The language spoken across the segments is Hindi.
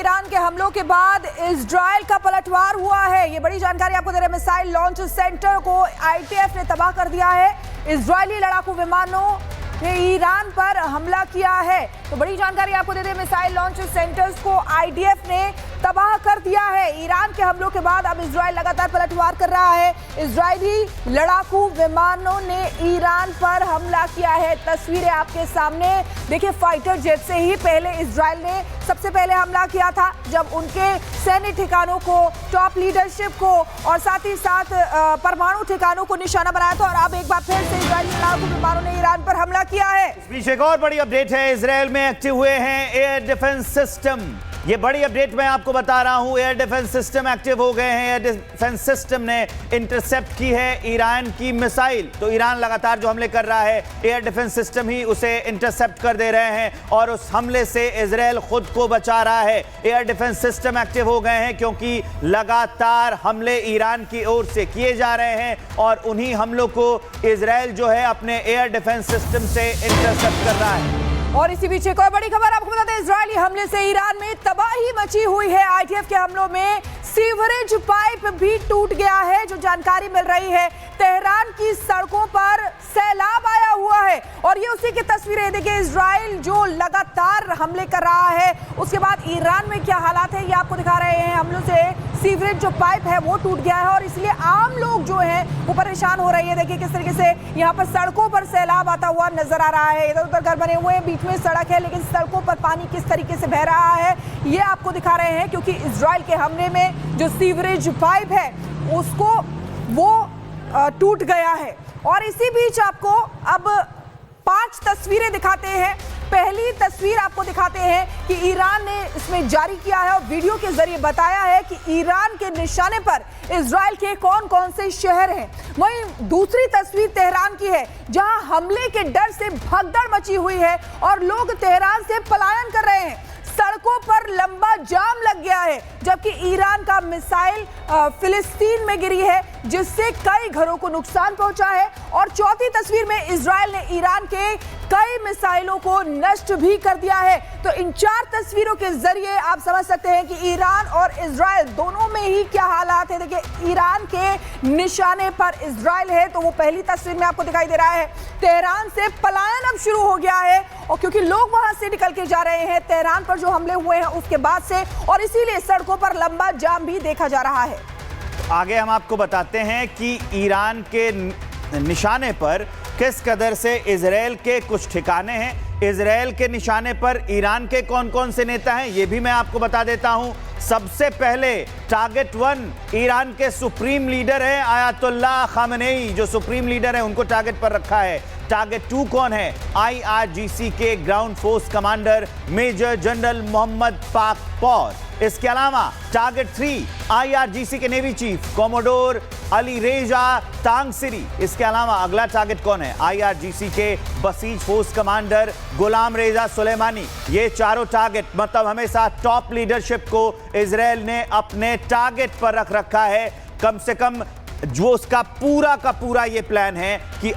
ईरान के हमलों के बाद इजराइल का पलटवार हुआ है। ये बड़ी जानकारी आपको दे रहे हैं। मिसाइल लॉन्च सेंटर को आईटीएफ ने तबाह कर दिया है। इजरायली लड़ाकू विमानों ने ईरान पर हमला किया है। तो बड़ी जानकारी आपको दे रहे हैं। मिसाइल लॉन्च सेंटर्स को आईडीएफ ने तबाह कर दिया है। ईरान के हमलों के बाद अब इजराइल लगातार पलटवार कर रहा है। इजरायली लड़ाकू विमानों ने ईरान पर हमला किया है। तस्वीरें आपके सामने देखिए। फाइटर जेट से ही पहले इजराइल ने सबसे पहले हमला किया था, जब उनके सैन्य ठिकानों को, टॉप लीडरशिप को और साथ ही साथ परमाणु ठिकानों को निशाना बनाया था। और अब एक बार फिर से इजरायली लड़ाकू विमानों ने ईरान पर हमला किया है। इस बीच एक और बड़ी अपडेट है। इजराइल में एक्टिव हुए हैं एयर डिफेंस सिस्टम। ये बड़ी अपडेट मैं आपको बता रहा हूं। एयर डिफेंस सिस्टम एक्टिव हो गए हैं। एयर डिफेंस सिस्टम ने इंटरसेप्ट की है ईरान की मिसाइल। तो ईरान लगातार जो हमले कर रहा है, एयर डिफेंस सिस्टम ही उसे इंटरसेप्ट कर दे रहे हैं और उस हमले से इजराइल खुद को बचा रहा है। एयर डिफेंस सिस्टम एक्टिव हो गए हैं क्योंकि लगातार हमले ईरान की ओर से किए जा रहे हैं और उन्हीं हमलों को इजराइल जो है अपने एयर डिफेंस सिस्टम से इंटरसेप्ट कर रहा है। और इसी बीच एक और बड़ी खबर आपको बताते हैं। इजरायली हमले से ईरान में तबाही मची हुई है। आईटीएफ के हमलों में सीवरेज पाइप भी टूट गया है। जो जानकारी मिल रही है, तेहरान की सड़कों पर सैलाब आया हुआ है और ये उसी की तस्वीरें देखिए। इजराइल जो लगातार हमले कर रहा है, उसके बाद ईरान में क्या हालात है ये आपको दिखा रहे हैं। हमलों से सीवरेज जो पाइप है वो टूट गया है और इसलिए आम लोग जो हैं वो परेशान हो रही है। देखिए किस तरीके से यहाँ पर सड़कों पर सैलाब आता हुआ नजर आ रहा है। इधर उधर घर बने हुए हैं, बीच में सड़क है, लेकिन सड़कों पर पानी किस तरीके से बह रहा है ये आपको दिखा रहे हैं। क्योंकि इजराइल के हमले में जो सीवरेज पाइप है उसको वो टूट गया है। और इसी बीच आपको अब 5 तस्वीरें दिखाते हैं। पहली तस्वीर आपको दिखाते हैं कि ईरान ने इसमें जारी किया है और वीडियो के जरिए बताया है कि ईरान के निशाने पर इजराइल के कौन कौन से शहर हैं। वहीं दूसरी तस्वीर तेहरान की है, जहां हमले के डर से भगदड़ मची हुई है और लोग तेहरान से पलायन कर रहे हैं। सड़कों पर लंबा जाम लग गया है, जबकि ईरान का मिसाइल फिलिस्तीन में गिरी है, जिससे कई घरों को नुकसान पहुंचा है। और चौथी तस्वीर में इजराइल ने ईरान के कई मिसाइलों को नष्ट भी कर दिया है। तो इन 4 तस्वीरों के जरिए आप समझ सकते हैं कि ईरान और इजराइल दोनों में ही क्या हालात है। देखिए ईरान के निशाने पर इजराइल है, तो वो पहली तस्वीर में आपको दिखाई दे रहा है। तेहरान से पलायन अब शुरू हो गया है और क्योंकि लोग वहां से निकल के जा रहे हैं तेहरान पर जो हमले हुए हैं उसके बाद से, और इसीलिए सड़कों पर लंबा जाम भी देखा जा रहा है। आगे हम आपको बताते हैं कि ईरान के निशाने पर किस कदर से इजराइल के कुछ ठिकाने हैं। इजराइल के निशाने पर ईरान के कौन कौन से नेता हैं ये भी मैं आपको बता देता हूं। सबसे पहले टारगेट 1 ईरान के सुप्रीम लीडर हैं आयतुल्लाह खामेनेई। जो सुप्रीम लीडर हैं उनको टारगेट पर रखा है। टारगेट 2 कौन है? IRGC के ground force commander major general Mohammad Pakpour. इसके अलावा टारगेट 3 IRGC के navy chief commodore Ali Reza Tangsiri. इसके अलावा अगला टारगेट कौन है? IRGC के बसीज फोर्स कमांडर गुलाम रेजा सुलेमानी। ये चारों टारगेट मतलब हमेशा टॉप लीडरशिप को इजराइल ने अपने टारगेट पर रख रखा है। कम से कम जो उसका पूरा का पूरा ये प्लान है कि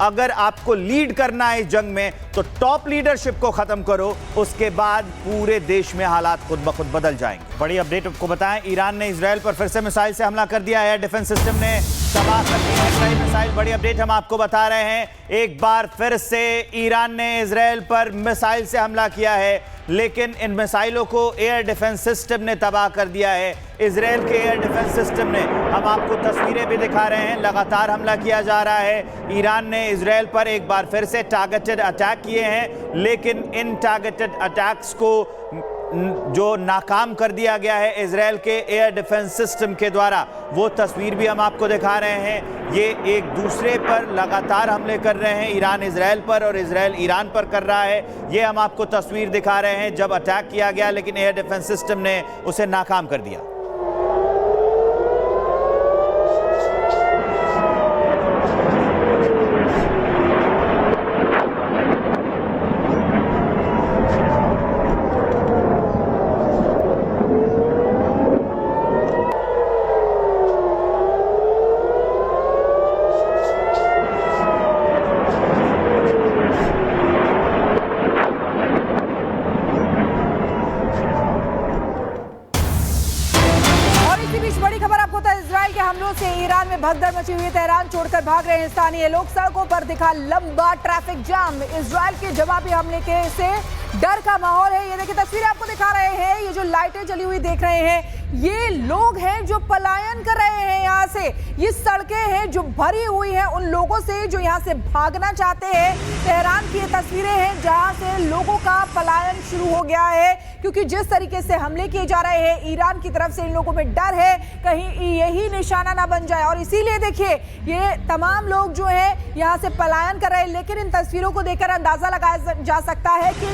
अगर आपको लीड करना है इस जंग में तो टॉप लीडरशिप को खत्म करो, उसके बाद पूरे देश में हालात खुद ब खुद बदल जाएंगे। बड़ी अपडेट आपको बताएं, ईरान ने इजराइल पर फिर से मिसाइल से हमला कर दिया है। एयर डिफेंस सिस्टम ने तबाह कर दी है कई मिसाइल। बड़ी अपडेट हम आपको बता रहे हैं। एक बार फिर से ईरान ने इजराइल पर मिसाइल से हमला किया है, लेकिन इन मिसाइलों को एयर डिफेंस सिस्टम ने तबाह कर दिया है। इजराइल के एयर डिफेंस सिस्टम ने, हम आपको तस्वीरें भी दिखा रहे हैं, लगातार हमला किया जा रहा है। ईरान ने इजराइल पर एक बार फिर से टारगेटेड अटैक किए हैं, लेकिन इन टारगेटेड अटैक्स को जो नाकाम कर दिया गया है इजराइल के एयर डिफेंस सिस्टम के द्वारा, वो तस्वीर भी हम आपको दिखा रहे हैं। ये एक दूसरे पर लगातार हमले कर रहे हैं, ईरान इजराइल पर और इजराइल ईरान पर कर रहा है। ये हम आपको तस्वीर दिखा रहे हैं जब अटैक किया गया, लेकिन एयर डिफेंस सिस्टम ने उसे नाकाम कर दिया। हमलों से ईरान में भगदड़ मची हुई है। तेहरान छोड़कर भाग रहे हैं स्थानीय लोग। सड़कों पर दिखा लंबा ट्रैफिक जाम। इजराइल के जवाबी हमले के से डर का माहौल है। ये देखिए तस्वीरें आपको दिखा रहे हैं। ये जो लाइटें जली हुई देख रहे हैं, ये लोग हैं जो पलायन कर रहे हैं यहाँ से। ये सड़कें हैं जो भरी हुई हैं उन लोगों से जो यहाँ से भागना चाहते हैं। तेहरान की ये तस्वीरें हैं जहाँ से लोगों का पलायन शुरू हो गया है, क्योंकि जिस तरीके से हमले किए जा रहे हैं ईरान की तरफ से, इन लोगों में डर है कहीं यही निशाना ना बन जाए। और इसीलिए देखिए ये तमाम लोग जो है यहाँ से पलायन कर रहे हैं। लेकिन इन तस्वीरों को देखकर अंदाजा लगाया जा सकता है कि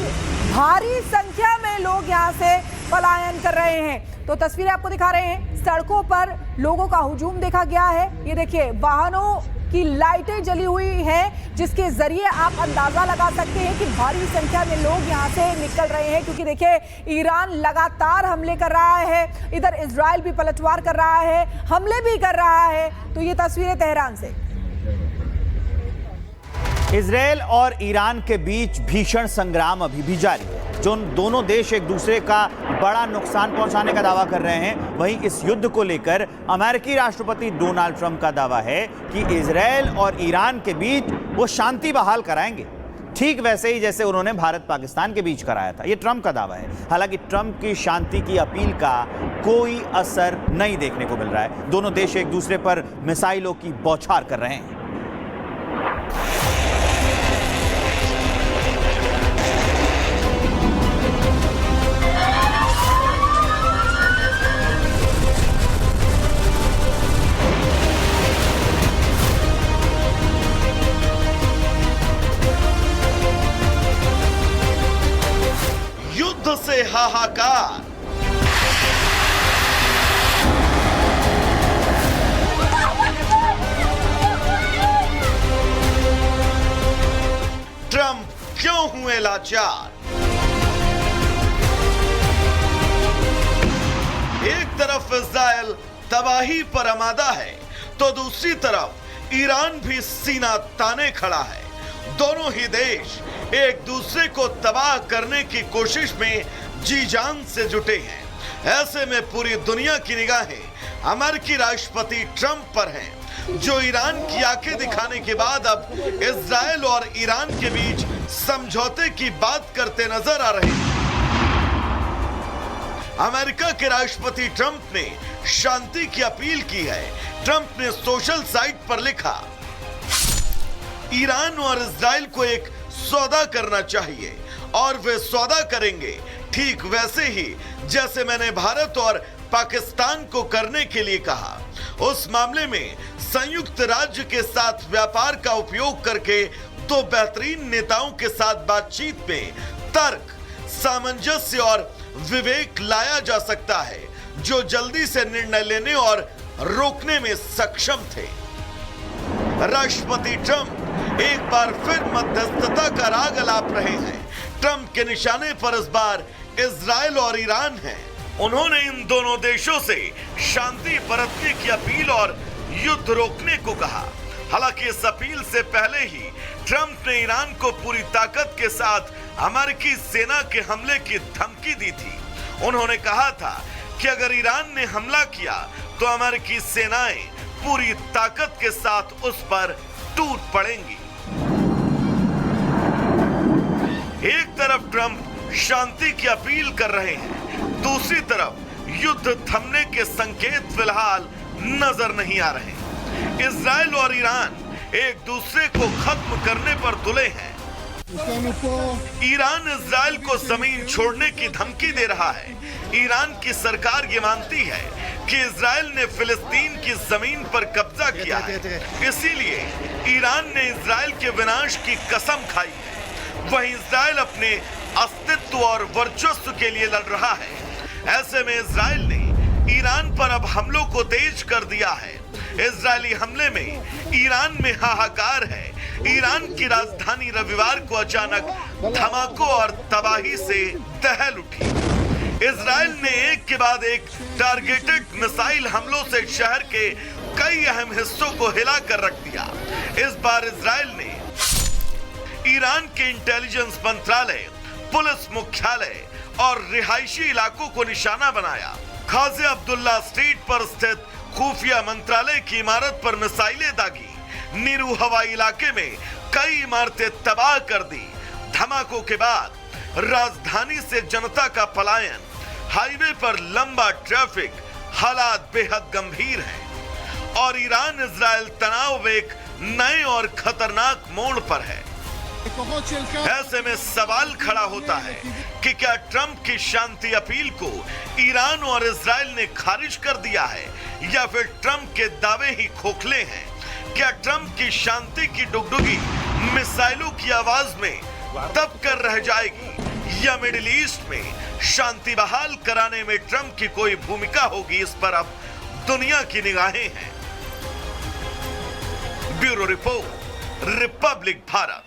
भारी संख्या में लोग यहाँ से पलायन कर रहे हैं। तो तस्वीरें आपको दिखा रहे हैं, सड़कों पर लोगों का हुजूम देखा गया है। ये देखिए वाहनों की लाइटें जली हुई हैं, जिसके जरिए आप अंदाजा लगा सकते हैं कि भारी संख्या में लोग यहाँ से निकल रहे हैं। क्योंकि देखिए ईरान लगातार हमले कर रहा है, इधर इजराइल भी पलटवार कर रहा है, हमले भी कर रहा है। तो ये तस्वीरें तेहरान से। इजराइल और ईरान के बीच भीषण संग्राम अभी भी जारी है। जो दोनों देश एक दूसरे का बड़ा नुकसान पहुंचाने का दावा कर रहे हैं, वहीं इस युद्ध को लेकर अमेरिकी राष्ट्रपति डोनाल्ड ट्रंप का दावा है कि इजराइल और ईरान के बीच वो शांति बहाल कराएंगे, ठीक वैसे ही जैसे उन्होंने भारत पाकिस्तान के बीच कराया था। ये ट्रंप का दावा है। हालांकि ट्रंप की शांति की अपील का कोई असर नहीं देखने को मिल रहा है। दोनों देश एक दूसरे पर मिसाइलों की बौछार कर रहे हैं। युद्ध से हाहाकार, ट्रंप क्यों हुए लाचार। एक तरफ इजराइल तबाही पर आमादा है तो दूसरी तरफ ईरान भी सीना ताने खड़ा है। दोनों ही देश एक दूसरे को तबाह करने की कोशिश में जी जान से जुटे हैं। ऐसे में पूरी दुनिया की निगाहें अमेरिकी राष्ट्रपति ट्रंप पर हैं, जो ईरान की आंखें दिखाने के बाद अब इजराइल और ईरान के बीच समझौते की बात करते नजर आ रहे हैं। अमेरिका के राष्ट्रपति ट्रंप ने शांति की अपील की है। ट्रंप ने सोशल साइट पर लिखा, ईरान और इजराइल को एक सौदा करना चाहिए और वे सौदा करेंगे ठीक वैसे ही जैसे मैंने भारत और पाकिस्तान को करने के लिए कहा। उस मामले में संयुक्त राज्य के साथ व्यापार का उपयोग करके दो बेहतरीन नेताओं के साथ बातचीत में तर्क, सामंजस्य और विवेक लाया जा सकता है, जो जल्दी से निर्णय लेने और रोकने में सक्षम थे। राष्ट्रपति ट्रंप एक बार फिर मध्यस्थता का राग अलाप रहे हैं। ट्रंप के निशाने पर इस बार इजराइल और ईरान है। उन्होंने इन दोनों देशों से शांति बरतने की अपील और युद्ध रोकने को कहा। हालांकि इस अपील से पहले ही ट्रंप ने ईरान को पूरी ताकत के साथ अमेरिकी सेना के हमले की धमकी दी थी। उन्होंने कहा था कि अगर ईरान ने हमला किया तो अमेरिकी सेनाएं पूरी ताकत के साथ उस पर टूट पड़ेंगी। एक तरफ ट्रंप शांति की अपील कर रहे हैं, दूसरी तरफ युद्ध थमने के संकेत फिलहाल नजर नहीं आ रहे। इजराइल और ईरान एक दूसरे को खत्म करने पर तुले हैं। ईरान इजराइल को जमीन छोड़ने की धमकी दे रहा है। ईरान की सरकार ये मानती है कि इजराइल ने फिलिस्तीन की जमीन पर कब्जा किया है, इसीलिए ईरान ने इजराइल के विनाश की कसम खाई है। वहीं इजराइल अपने अस्तित्व और वर्चस्व के लिए लड़ रहा है। ऐसे में इजराइल ने ईरान पर अब हमलों को तेज कर दिया है। इजरायली हमले में ईरान में हाहाकार है। ईरान की राजधानी रविवार को अचानक धमाकों और तबाही से दहल उठी। इजराइल ने एक के बाद एक टारगेटेड मिसाइल हमलों से शहर के कई अहम हिस्सों को हिला कर रख दिया। इस बार इजराइल ने ईरान के इंटेलिजेंस मंत्रालय, पुलिस मुख्यालय और रिहायशी इलाकों को निशाना बनाया। खाजे अब्दुल्ला स्ट्रीट पर स्थित खुफिया मंत्रालय की इमारत पर मिसाइलें दागी, नीरू हवाई इलाके में कई इमारतें तबाह कर दी। धमाकों के बाद राजधानी से जनता का पलायन, हाईवे पर लंबा ट्रैफिक, हालात बेहद गंभीर हैं और ईरान इजराइल तनाव एक नए और खतरनाक मोड़ पर है। ऐसे में सवाल खड़ा होता है कि क्या ट्रंप की शांति अपील को ईरान और इजराइल ने खारिज कर दिया है या फिर ट्रंप के दावे ही खोखले हैं? क्या ट्रंप की शांति की डुगडुगी मिसाइलों की आवाज में दब कर रह जाएगी या मिडिल ईस्ट में शांति बहाल कराने में ट्रंप की कोई भूमिका होगी? इस पर अब दुनिया की निगाहें हैं। Bureau report, Republic Bharat.